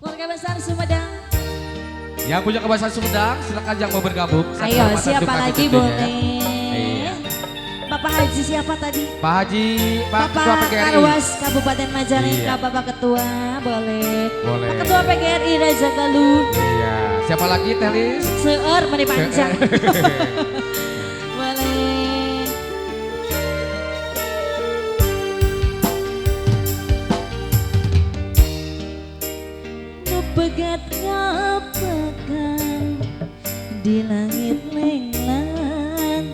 Keluarga besar Sumedang. Yang punya kebiasaan Sumedang, silakan yang mau bergabung. Ayo, siapa lagi boleh? Iya. Bapak Haji siapa tadi? Pak Haji, Pak Ketua Bapak PGRI. Karwas Kabupaten Majalengka, Iya. Bapak Ketua, boleh. Boleh. Pak Ketua PGRI Reza Galuh. Iya. Siapa lagi, Telis? Seur meni panjang. Boleh. Ngepegat ngapakan di langit lenglang,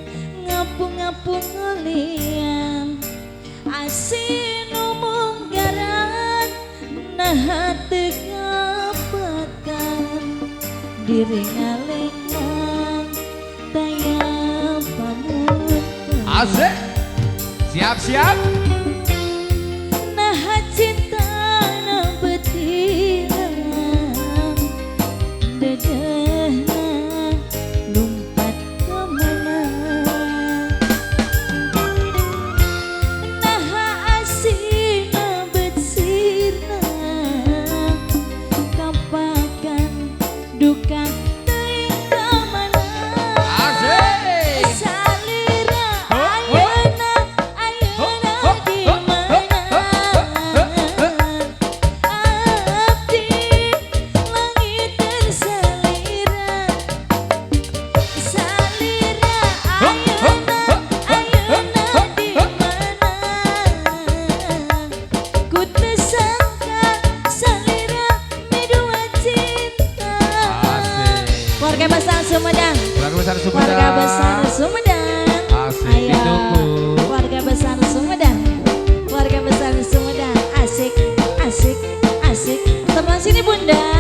ngapung-ngapung ngelian asin umum garan, nah teu ngapakan diri ngalenglang taya pamutan. Asik. Siap-siap. Nah cinta na betiran dadahna lumpat kemana. Nah asina betsirna kapakan duka teuing kamana. Asik. Salira ayeuna di mana abdi langit tersalira. Salira ayeuna di mana ku teu sangka salira midua cinta. Asik. Keluarga besar Sumedang. Keluarga besar Sumedang. Keluarga besar Sumedang. Asik, Ayo. ditunggu. Keluarga besar Sumedang. Keluarga besar Sumedang. Asik, asik, asik. Teman sini Bunda.